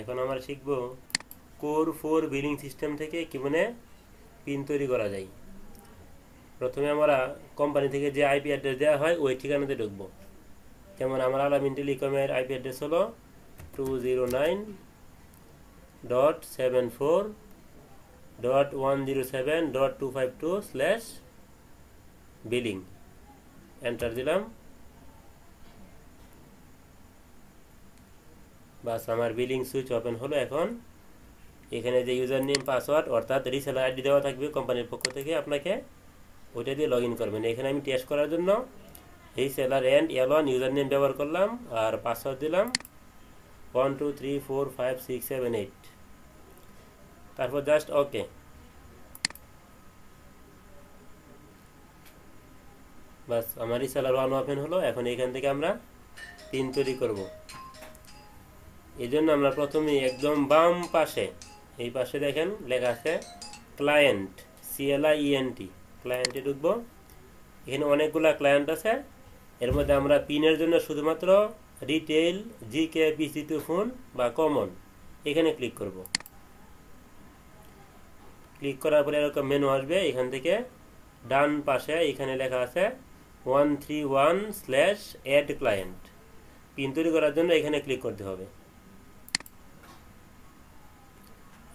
এখন আমরা শিখব কোর 4 বিলিং সিস্টেম থেকে কিভাবে পিন তৈরি করা যায়। প্রথমে আমরা কোম্পানি থেকে যে আইপি অ্যাড্রেস দেওয়া হয় ওই ঠিকানাতে ঢুকবো। যেমন আমার আলামিন টেলিকমের আইপি অ্যাড্রেস হলো 209.74.107.252/billing। এন্টার দিলাম। বাস আমার বিলিং সুইচ ওপেন হলো। এখন এখানে যে ইউজার নেম পাসওয়ার্ড অর্থাৎ রিসেলার আইডি দেওয়া থাকবে কোম্পানির পক্ষ থেকে, আপনাকে ওইটা দিয়ে লগ ইন করবেন। এখানে আমি টেস্ট করার জন্য রিসেলার এন্ড এলন ইউজার নেম ব্যবহার করলাম আর পাসওয়ার্ড দিলাম 123456778। তারপর জাস্ট ওকে। বাস আমার রিসেলার 1 ওপেন হলো। এখন এখান থেকে আমরা পিন তৈরি করব। এই জন্য আমরা প্রথমে একদম বাম পাশে এই পাশে দেখেন লেখা আছে ক্লায়েন্ট, CLIENT, ক্লায়েন্টে ঢুকবো। এখানে অনেকগুলা ক্লায়েন্ট আছে। এর মধ্যে আমরা পিনের জন্য শুধুমাত্র রিটেল, জিকে, PC2 ফোন বা কমন এখানে ক্লিক করব। ক্লিক করার পরে এরকম মেনু আসবে। এখান থেকে ডান পাশে এখানে লেখা আছে 131/add client। পিন তৈরি করার জন্য এখানে ক্লিক করতে হবে।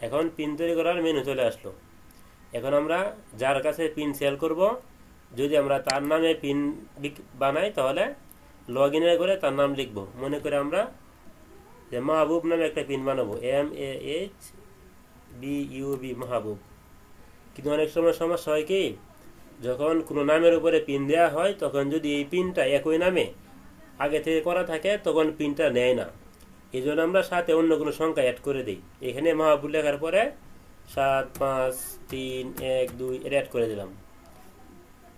এখন পিন তৈরি করার মেনু চলে আসলো। এখন আমরা যার কাছে পিন সেল করব, যদি আমরা তার নামে পিন বানাই তাহলে লগ ইনের করে তার নাম লিখব। মনে করে আমরা যে মাহবুব নামে একটা পিন বানাবো, MAHBUB, মাহবুব। কিন্তু অনেক সময় সমস্যা হয় কি, যখন কোনো নামের উপরে পিন দেওয়া হয় তখন যদি এই পিনটা একই নামে আগে থেকে করা থাকে তখন পিনটা নেয় না। এই জন্য আমরা সাথে অন্য কোনো সংখ্যা অ্যাড করে দিই। এখানে মাহবুব লেখার পরে 75312 এটা অ্যাড করে দিলাম।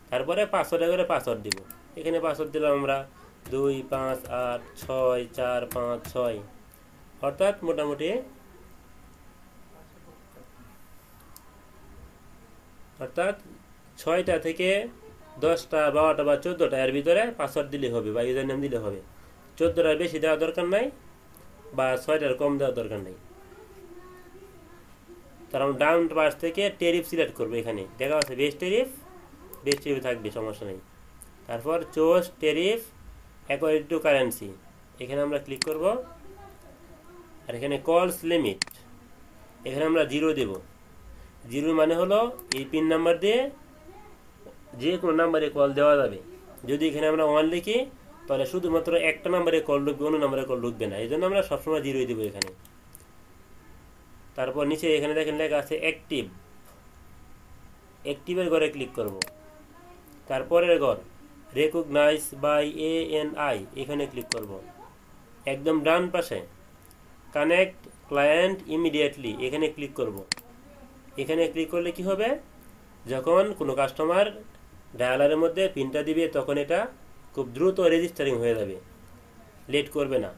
তারপরে পাসওয়ার্ডে করে পাসওয়ার্ড দিব। এখানে পাসওয়ার্ড দিলাম আমরা 25864556, অর্থাৎ মোটামুটি 6টা থেকে 10টা 12টা বা 14টা এর ভিতরে পাসওয়ার্ড দিলে হবে বা ইউজার নেম দিলে হবে। 14টার বেশি দেওয়া দরকার নাই বা 6টার কম দেওয়া দরকার নেই। কারণ ডাউন পাশ থেকে টেরিফ সিলেক্ট করবো। এখানে দেখা আছে বেস্ট টেরিফ থাকবে, সমস্যা নেই। তারপর choose tariff according to currency, এখানে আমরা ক্লিক করব। আর এখানে কলস লিমিট এখানে আমরা 0 দেব। 0 মানে হলো এই পিন নাম্বার দিয়ে যে কোনো নাম্বারে কল দেওয়া যাবে। যদি এখানে আমরা 1 লিখি তাহলে শুধুমাত্র একটা নাম্বারে কল ঢুকবে, অন্য নাম্বারে কল ঢুকবে না। এই জন্য আমরা সবসময় 0 দেবো এখানে। তারপর নিচে এখানে দেখেন লেখা আছে অ্যাক্টিভের ঘরে ক্লিক করব। তারপরের ঘর রেকগনাইজ বাই ANI এখানে ক্লিক করব। একদম ডান পাশে কানেক্ট ক্লায়েন্ট ইমিডিয়েটলি এখানে ক্লিক করব। এখানে ক্লিক করলে কি হবে, যখন কোনো কাস্টমার ডায়ালারের মধ্যে পিনটা দিবে তখন এটা খুব দ্রুত রেজিস্টারিং হয়ে যাবে, লেট করবে না।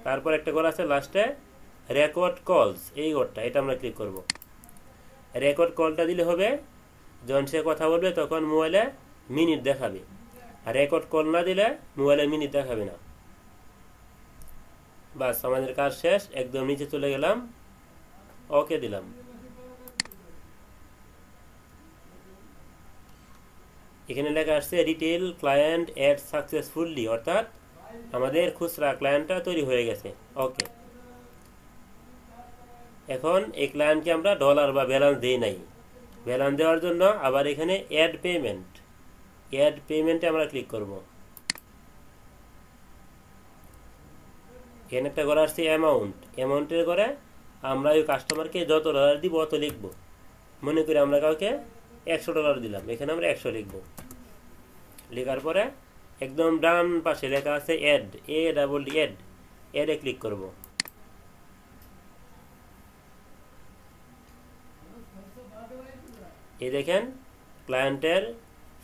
তারপর একটা ঘর আছে লাস্টে রেকর্ড কলস, এই ঘরটা এটা আমরা ক্লিক করব। রেকর্ড কলটা দিলে হবে যখন সে কথা বলবে তখন মোবাইলে মিনিট দেখাবে, আর রেকর্ড কল না দিলে মোবাইলে মিনিট দেখাবে না। বাস আমাদের কাজ শেষ। একদম নিচে চলে গেলাম, ওকে দিলাম। এখানে লেখা আসছে রিটেল ক্লায়েন্ট অ্যাড সাকসেসফুলি, অর্থাৎ আমাদের খুচরা ক্লায়েন্টটা তৈরি হয়ে গেছে। ওকে। এখন এই ক্লায়েন্টকে আমরা ডলার বা ব্যালেন্স দেই নাই। ব্যালেন্স দেওয়ার জন্য আবার এখানে অ্যাড পেমেন্টে আমরা ক্লিক করব। এখানে একটা করে আসছে অ্যামাউন্টের করে আমরা ওই কাস্টমারকে যত ডলার দিব অত লিখব। মনে করি আমরা কাউকে $100 দিলাম, এখানে আমরা 100 লিখব। লেখার পরে একদম ডান পাশে লেখা আছে অ্যাডে ক্লিক করব। এই দেখেন ক্লায়েন্টের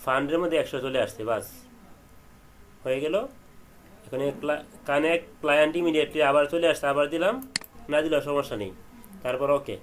ফান্ডের মধ্যে 100 চলে আসছে। বাস হয়ে গেল। এখানে কানেক্ট ক্লায়েন্ট ইমিডিয়েটলি আবার চলে আসছে, আবার দিলাম, না দিলেও সমস্যা নেই। তারপর ওকে।